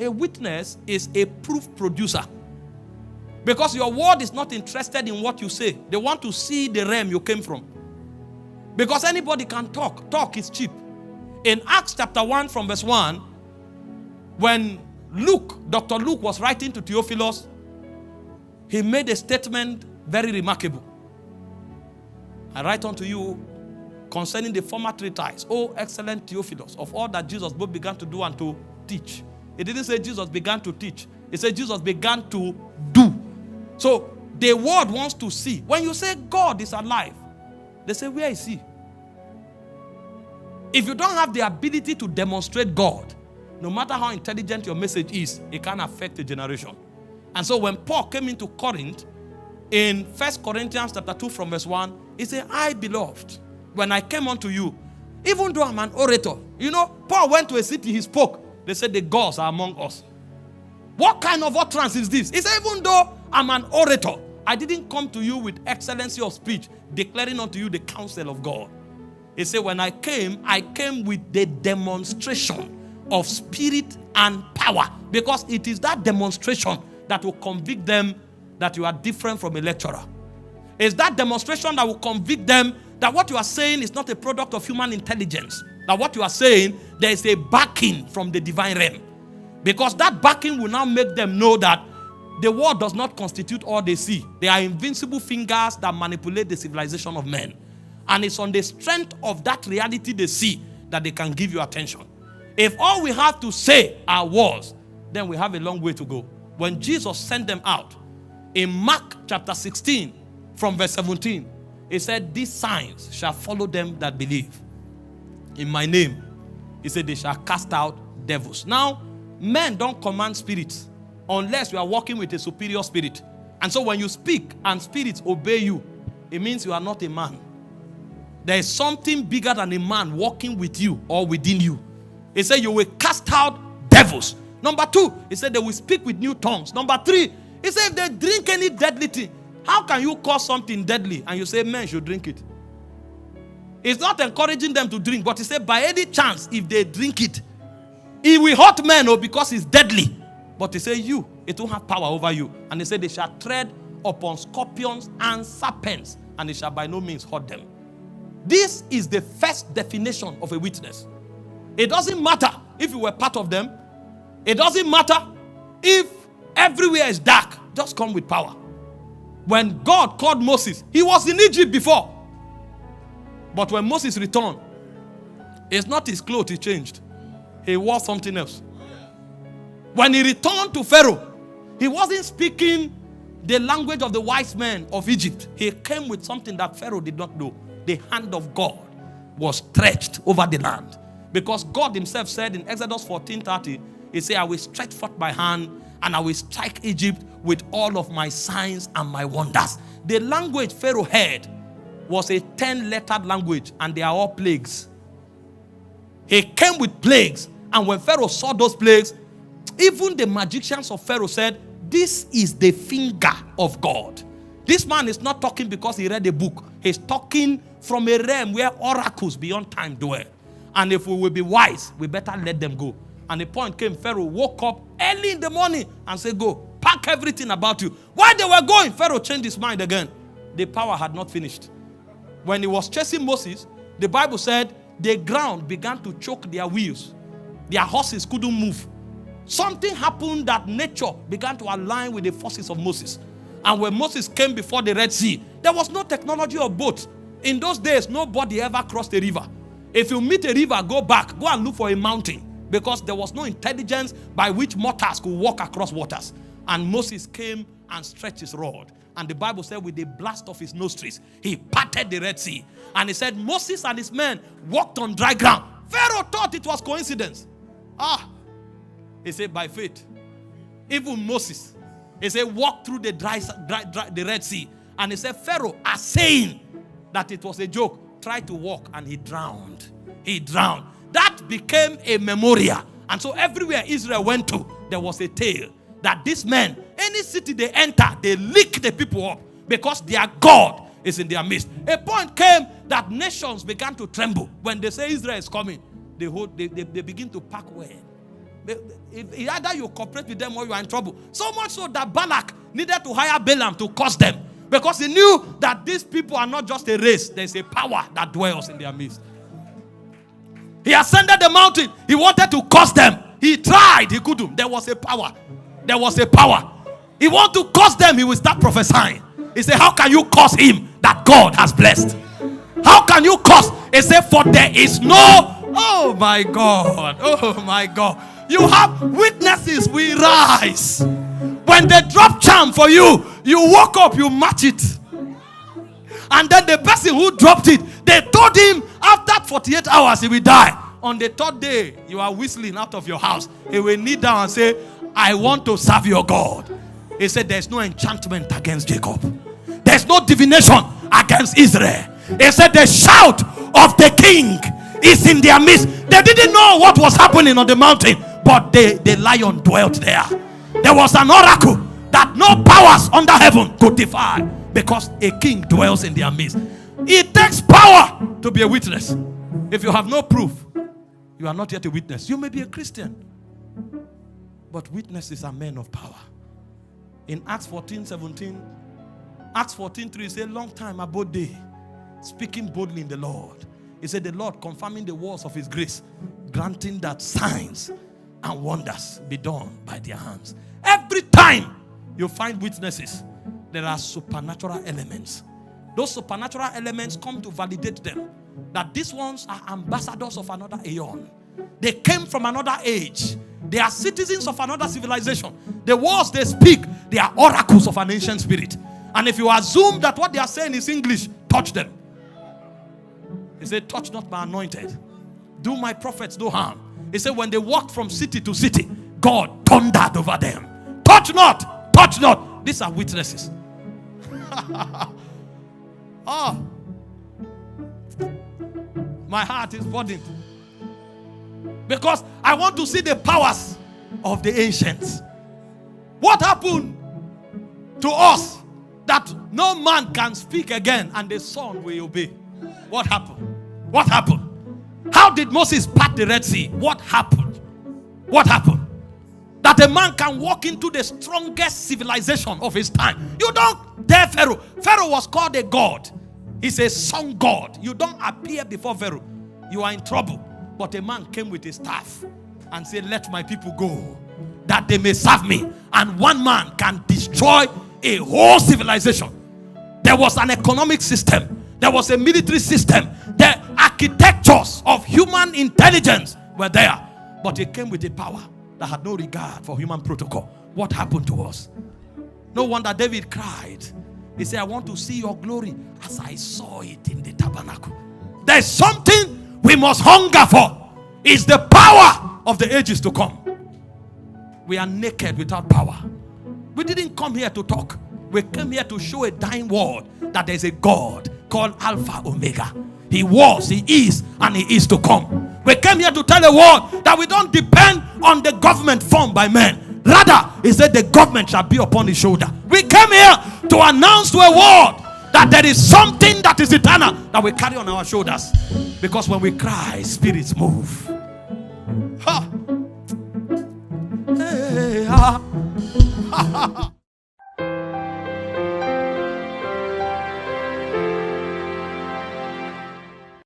a witness is a proof producer. Because your word is not interested in what you say. They want to see the realm you came from. Because anybody can talk. Talk is cheap. In Acts chapter 1 from verse 1, when Dr. Luke was writing to Theophilus, he made a statement very remarkable. I write unto you concerning the former treatise, O excellent Theophilus, of all that Jesus both began to do and to teach. It didn't say Jesus began to teach. It said Jesus began to do. So the world wants to see. When you say God is alive, they say, where is he? If you don't have the ability to demonstrate God, no matter how intelligent your message is, it can affect a generation. And so when Paul came into Corinth, in 1 Corinthians chapter 2 from verse 1, he said, I, beloved, when I came unto you, even though I'm an orator, Paul went to a city, he spoke. They said, the gods are among us. What kind of utterance is this? He said, even though I'm an orator, I didn't come to you with excellency of speech, declaring unto you the counsel of God. He said, when I came with the demonstration of spirit and power. Because it is that demonstration that will convict them that you are different from a lecturer. It's that demonstration that will convict them that what you are saying is not a product of human intelligence. That what you are saying, there is a backing from the divine realm. Because that backing will now make them know that the world does not constitute all they see. They are invincible fingers that manipulate the civilization of men. And it's on the strength of that reality they see that they can give you attention. If all we have to say are words, then we have a long way to go. When Jesus sent them out, in Mark chapter 16, from verse 17, he said, these signs shall follow them that believe. In my name, he said, they shall cast out devils. Now, men don't command spirits unless you are working with a superior spirit. And so when you speak and spirits obey you, it means you are not a man. There is something bigger than a man walking with you or within you. He said you will cast out devils. Number 2, he said they will speak with new tongues. Number 3, he said if they drink any deadly thing, how can you cause something deadly and you say men should drink it? It's not encouraging them to drink, but he said by any chance if they drink it, it will hurt men because it's deadly. But he said it will have power over you. And he said they shall tread upon scorpions and serpents and it shall by no means hurt them. This is the first definition of a witness. It doesn't matter if you were part of them. It doesn't matter if everywhere is dark. Just come with power. When God called Moses, he was in Egypt before. But when Moses returned, it's not his clothes he changed. He wore something else. When he returned to Pharaoh, he wasn't speaking the language of the wise men of Egypt. He came with something that Pharaoh did not know. The hand of God was stretched over the land. Because God himself said in Exodus 14:30, he said, I will stretch forth my hand and I will strike Egypt with all of my signs and my wonders. The language Pharaoh heard was a 10-lettered language and they are all plagues. He came with plagues, and when Pharaoh saw those plagues, even the magicians of Pharaoh said, this is the finger of God. This man is not talking because he read a book. He's talking from a realm where oracles beyond time dwell. And if we will be wise, we better let them go. And the point came, Pharaoh woke up early in the morning and said, go, pack everything about you. While they were going, Pharaoh changed his mind again. The power had not finished. When he was chasing Moses, the Bible said the ground began to choke their wheels. Their horses couldn't move. Something happened that nature began to align with the forces of Moses. And when Moses came before the Red Sea, there was no technology of boats. In those days, nobody ever crossed a river. If you meet a river, go back. Go and look for a mountain. Because there was no intelligence by which mortals could walk across waters. And Moses came and stretched his rod. And the Bible said with the blast of his nostrils, he parted the Red Sea. And he said Moses and his men walked on dry ground. Pharaoh thought it was coincidence. He said by faith. Even Moses, he said walk through the Red Sea. And he said Pharaoh, as saying that it was a joke, tried to walk and he drowned. He drowned. That became a memorial. And so everywhere Israel went to, there was a tale that these men, any city they enter, they lick the people up because their God is in their midst. A point came that nations began to tremble. When they say Israel is coming, they begin to pack well. Either you cooperate with them or you are in trouble. So much so that Balak needed to hire Balaam to curse them. Because he knew that these people are not just a race. There's a power that dwells in their midst. He ascended the mountain. He wanted to curse them. He tried. He couldn't. There was a power. There was a power. He wanted to curse them. He will start prophesying. He said, how can you curse him that God has blessed? How can you curse? He said, for there is no... Oh my God. Oh my God. You have witnesses. We rise. When they drop charm for you, you woke up, you match it. And then the person who dropped it, they told him after 48 hours he will die. On the third day, you are whistling out of your house. He will kneel down and say, I want to serve your God. He said, there's no enchantment against Jacob. There's no divination against Israel. He said, the shout of the king is in their midst. They didn't know what was happening on the mountain, but the lion dwelt there. There was an oracle that no powers under heaven could defy, because a king dwells in their midst. It takes power to be a witness. If you have no proof, you are not yet a witness. You may be a Christian, but witnesses are men of power. In Acts 14:17, Acts 14:3 says, long time abode they, speaking boldly in the Lord. He said, the Lord confirming the words of his grace, granting that signs and wonders be done by their hands. Every time you find witnesses, there are supernatural elements. Those supernatural elements come to validate them, that these ones are ambassadors of another aeon. They came from another age. They are citizens of another civilization. The words they speak, they are oracles of an ancient spirit. And if you assume that what they are saying is English, touch them. He said, touch not my anointed. Do my prophets no harm. He said, when they walked from city to city, God thundered over them. Touch not, touch not. These are witnesses. Oh, my heart is burdened, because I want to see the powers of the ancients. What happened to us that no man can speak again and the son will obey? What happened? What happened? How did Moses part the Red Sea? What happened? What happened? That a man can walk into the strongest civilization of his time. You don't dare Pharaoh. Pharaoh was called a god. He's a sun god. You don't appear before Pharaoh. You are in trouble. But a man came with his staff and said, let my people go, that they may serve me. And one man can destroy a whole civilization. There was an economic system. There was a military system. The architectures of human intelligence were there. But he came with a power that had no regard for human protocol. What happened to us? No wonder David cried. He said, I want to see your glory as I saw it in the tabernacle. There's something we must hunger for. It's the power of the ages to come. We are naked without power. We didn't come here to talk. We came here to show a dying world that there's a God called Alpha Omega. He was, he is, and he is to come. We came here to tell the world that we don't depend on the government formed by men. Rather, he said the government shall be upon his shoulder. We came here to announce to a world that there is something that is eternal that we carry on our shoulders. Because when we cry, spirits move. Ha! Hey, ha! Ha, ha, ha.